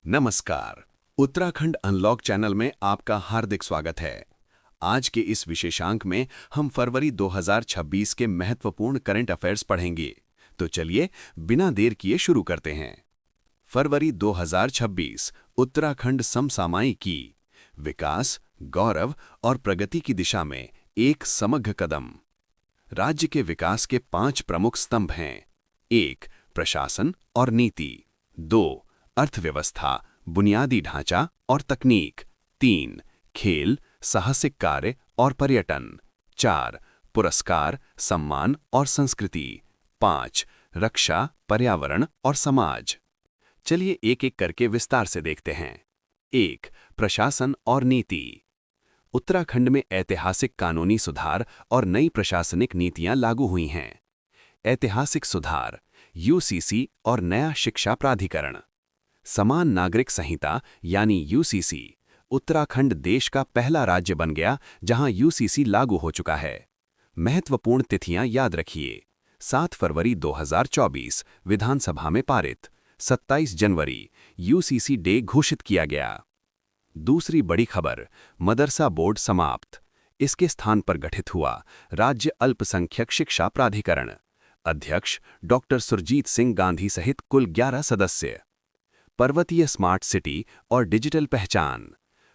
नमस्कार। Uttarakhand unlock channel में आपका हार्दिक स्वागत है। आज के इस विशेषांक में हम फरवरी 2026 के महत्वपूर्ण करंट अफेयर्स पढ़ेंगे। तो चलिए बिना देर किए शुरू करते हैं। फरवरी 2026 उत्तराखंड समसामयिकी, विकास, गौरव और प्रगति की दिशा में एक समग्र कदम। राज्य के विकास के 5 प्रमुख स्तंभ हैं। 1. प्रशासन और नीति। 2. अर्थव्यवस्था, बुनियादी ढांचा और तकनीक। 3. खेल, साहसिक कार्य और पर्यटन। 4. पुरस्कार, सम्मान और संस्कृति। 5. रक्षा, पर्यावरण और समाज। चलिए एक एक करके विस्तार से देखते हैं। 1. प्रशासन और नीति। उत्तराखंड में ऐतिहासिक कानूनी सुधार और नई प्रशासनिक नीतियां लागू हुई हैं। ऐतिहासिक सुधार, यूसीसी और नया शिक्षा प्राधिकरण। समान नागरिक संहिता यानी यूसीसी। उत्तराखंड देश का पहला राज्य बन गया जहां यूसीसी लागू हो चुका है। महत्वपूर्ण तिथियां याद रखिए। 7 फरवरी 2024 विधानसभा में पारित। 27 जनवरी यूसीसी डे घोषित किया गया। दूसरी बड़ी खबर, मदरसा बोर्ड समाप्त। इसके स्थान पर गठित हुआ राज्य अल्पसंख्यक शिक्षा प्राधिकरण। अध्यक्ष डॉक्टर सुरजीत सिंह गांधी सहित कुल 11 सदस्य। पर्वतीय स्मार्ट सिटी और डिजिटल पहचान।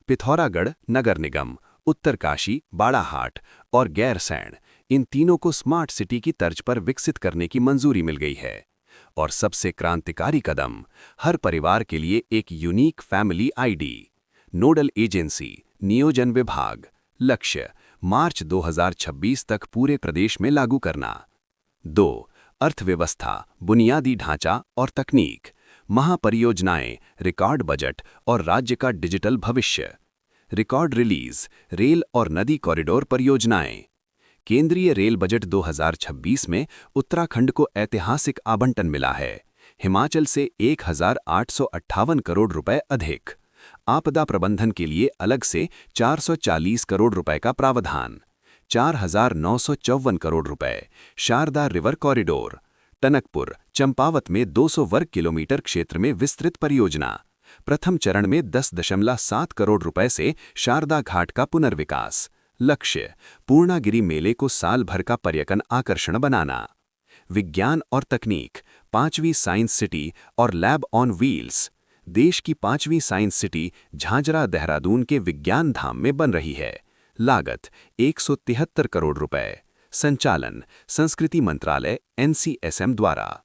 पिथौरागढ़ नगर निगम, उत्तरकाशी, बाड़ाहाट और गैरसैंण, इन तीनों को स्मार्ट सिटी की तर्ज पर विकसित करने की मंजूरी मिल गई है। और सबसे क्रांतिकारी कदम, हर परिवार के लिए एक unique family ID. Nodal agency, नियोजन विभाग। लक्ष्य, मार्च 2026 तक पूरे प्रदेश में लागू करना। 2. अर्थव्यवस्था, बुनियादी ढांचा और तकनीक। महापरियोजनाएं, रिकॉर्ड बजट और राज्य का डिजिटल भविष्य। रिकॉर्ड रिलीज, रेल और नदी कॉरिडोर परियोजनाएं। केंद्रीय रेल बजट 2026 में उत्तराखंड को ऐतिहासिक आवंटन मिला है। हिमाचल से 1858 करोड़ रुपए अधिक। आपदा प्रबंधन के लिए अलग से 440 करोड़ रुपए का प्रावधान। 4954 करोड़ रुपए। Sharda river corridor. टनकपुर, चंपावत में 200 वर्ग किलोमीटर क्षेत्र में विस्तृत परियोजना। प्रथम चरण में 10.7 करोड़ रुपए से शारदा घाट का पुनर्विकास। लक्ष्य, पूर्णागिरि मेले को साल भर का पर्यटन आकर्षण बनाना। विज्ञान और तकनीक, 5वीं साइंस सिटी और लैब ऑन व्हील्स। देश की 5वीं साइंस सिटी झांझरा देहरादून के विज्ञान धाम में बन रही है। लागत 173 करोड़ रुपए। संचालन, संस्कृति मंत्रालय NCSM द्वारा।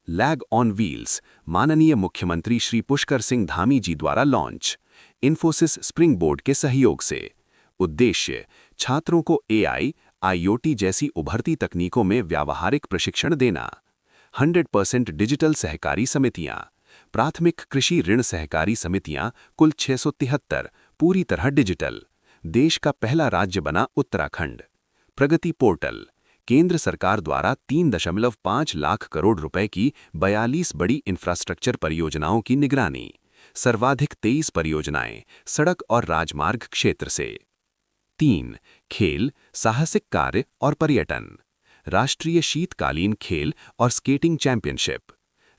लैग ऑन व्हील्स, माननीय मुख्यमंत्री श्री पुष्कर सिंह धामी जी द्वारा लॉन्च। इन्फोसिस स्प्रिंग बोर्ड के सहयोग से। उद्देश्य, छात्रों को AI, IoT जैसी उभरती तकनीकों में व्यावहारिक प्रशिक्षण देना। 100% डिजिटल सहकारी समितियां। प्राथमिक कृषि ऋण सहकारी समितियां कुल 673, पूरी तरह डिजिटल। देश का पहला राज्य बना उत्तराखंड। प्रगति पोर्टल, केंद्र सरकार द्वारा 3.5 लाख करोड़ रुपए की 42 बड़ी इंफ्रास्ट्रक्चर परियोजनाओं की निगरानी। सर्वाधिक 23 परियोजनाएं सड़क और राजमार्ग क्षेत्र से। 3. खेल, साहसिक कार्य और पर्यटन। राष्ट्रीय शीतकालीन खेल और स्केटिंग चैंपियनशिप।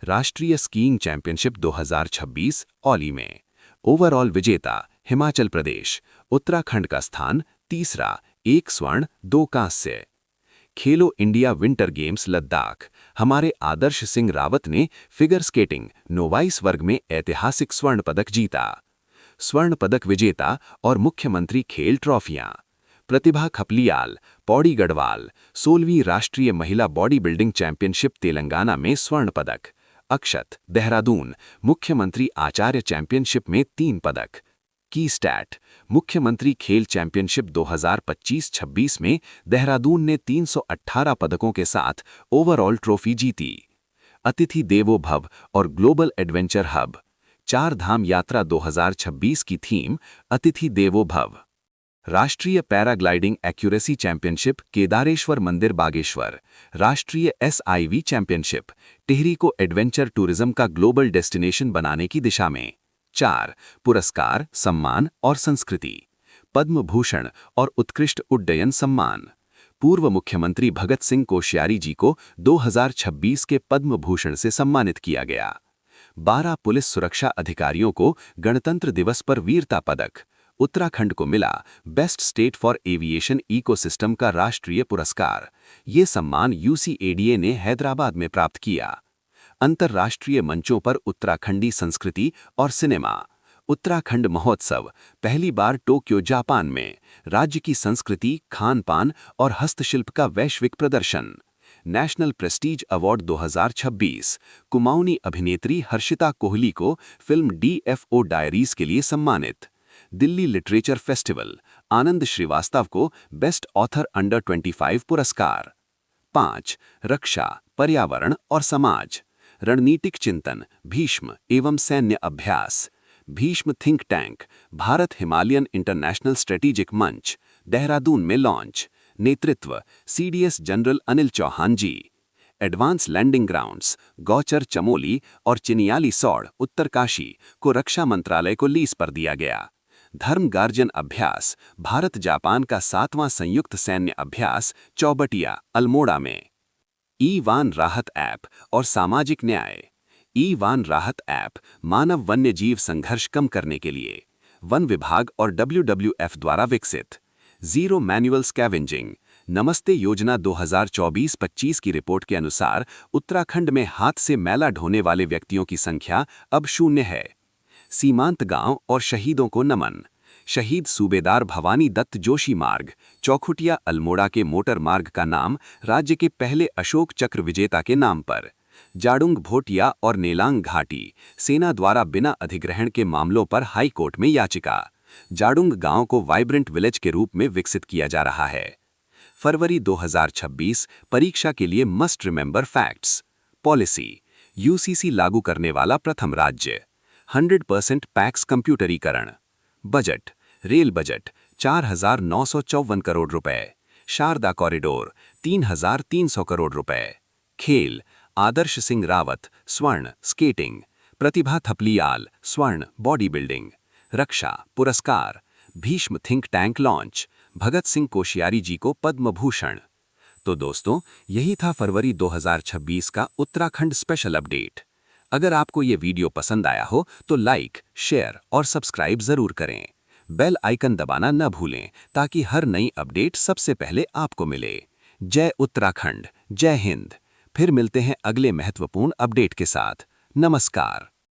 राष्ट्रीय स्कीइंग चैंपियनशिप 2026 औली में। ओवरऑल विजेता हिमाचल प्रदेश। उत्तराखंड का स्थान तीसरा, 1 स्वर्ण 2 कांस्य। खेलो इंडिया विंटर गेम्स लद्दाख, हमारे आदर्श सिंह रावत ने फिगर स्केटिंग नोवाइस वर्ग में ऐतिहासिक स्वर्ण पदक जीता। स्वर्ण पदक विजेता और मुख्यमंत्री खेल ट्रॉफियां। प्रतिभा खपलियाल, पौड़ी गढ़वाल, 16वीं राष्ट्रीय महिला बॉडी बिल्डिंग चैंपियनशिप तेलंगाना में स्वर्ण पदक। अक्षत, देहरादून, मुख्यमंत्री आचार्य चैंपियनशिप में 3 पदक। की स्टैट, मुख्यमंत्री खेल चैंपियनशिप 2025-26 में देहरादून ने 318 पदकों के साथ ओवरऑल ट्रॉफी जीती। अतिथि देवो भव और ग्लोबल एडवेंचर हब, 4 धाम यात्रा 2026 की थीम अतिथि देवो भव। राष्ट्रीय पैराग्लाइडिंग एक्यूरेसी चैंपियनशिप केदारेश्वर मंदिर बागेश्वर। राष्ट्रीय SIV चैंपियनशिप, टिहरी को एडवेंचर टूरिज्म का ग्लोबल डेस्टिनेशन बनाने की दिशा में। 4. पुरस्कार, सम्मान और संस्कृति। पद्म भूषण और उत्कृष्ट उड्डयन सम्मान। पूर्व मुख्यमंत्री भगत सिंह कोश्यारी जी को 2026 के पद्म भूषण से सम्मानित किया गया। 12 पुलिस सुरक्षा अधिकारियों को गणतंत्र दिवस पर वीरता पदक। उत्तराखंड को मिला best state for aviation ecosystem का राष्ट्रीय पुरस्कार। ये सम्मान यूसीएडीए ने हैदराबाद में प्राप्त किया। अंतर्राष्ट्रीय मंचों पर उत्तराखंडी संस्कृति और सिनेमा। उत्तराखंड महोत्सव पहली बार टोक्यो, जापान में। राज्य की संस्कृति, खान पान और हस्तशिल्प का वैश्विक प्रदर्शन। नेशनल प्रेस्टीज अवार्ड 2026 कुमाऊनी अभिनेत्री हर्षिता कोहली को फिल्म डीएफओ डायरीज के लिए सम्मानित। दिल्ली लिटरेचर फेस्टिवल आनंद श्रीवास्तव को बेस्ट ऑथर अंडर 25 पुरस्कार। 5 रक्षा, पर्यावरण और समाज। रणनीतिक चिंतन, भीष्म एवं सैन्य अभ्यास। Bhishma think tank Bharat Himalayan international strategic मंच, देहरादून में लॉन्च। नेतृत्व CDS general Anil Chauhan ji. Advance landing grounds Gauchar, Chamoli और चिनियाली सौड़, उत्तरकाशी को रक्षा मंत्रालय को लीज पर दिया गया। धर्म गार्जन अभ्यास भारत जापान का 7वां संयुक्त सैन्य अभ्यास, चौबटिया, अल्मोड़ा में। ई-वान राहत ऐप और सामाजिक न्याय। ई-वान राहत ऐप मानव वन्य जीव संघर्ष कम करने के लिए वन विभाग और WWF द्वारा विकसित। जीरो मैनुअल स्कैवेंजिंग नमस्ते योजना 2024-25 की रिपोर्ट के अनुसार उत्तराखंड में हाथ से मैला ढोने वाले व्यक्तियों की संख्या अब 0 है। सीमांत गांव और शहीदों को नमन। शहीद सूबेदार भवानी दत्त जोशी मार्ग, चौखुटिया, अल्मोड़ा के मोटर मार्ग का नाम राज्य के पहले अशोक चक्र विजेता के नाम पर। जाडुंग भोटिया और नेलांग घाटी सेना द्वारा बिना अधिग्रहण के मामलों पर हाई कोर्ट में याचिका। जाडुंग गांव को वाइब्रेंट विलेज के रूप में विकसित किया जा रहा है। फरवरी 2026 परीक्षा के लिए must remember facts. Policy UCC लागू करने वाला प्रथम राज्य। 100% पैक्स कंप्यूटरीकरण। बजट रेल बजट 4,954 करोड़ रुपए। शारदा कॉरिडोर 3,300 करोड़ रुपए। खेल आदर्श सिंह रावत स्वर्ण स्केटिंग, प्रतिभा थपलियाल स्वर्ण बॉडी बिल्डिंग। रक्षा पुरस्कार Bhishma think tank launch, Bhagat Singh Koshyari ji को पद्म भूषण। तो दोस्तों, यही था फरवरी 2026 का उत्तराखंड स्पेशल अपडेट। अगर आपको ये वीडियो पसंद आया हो तो लाइक, शेयर और सब्सक्राइब जरूर करें। बेल आइकन दबाना न भूलें ताकि हर नई अपडेट सबसे पहले आपको मिले। जय उत्तराखंड, जय हिंद। फिर मिलते हैं अगले महत्वपूर्ण अपडेट के साथ। नमस्कार।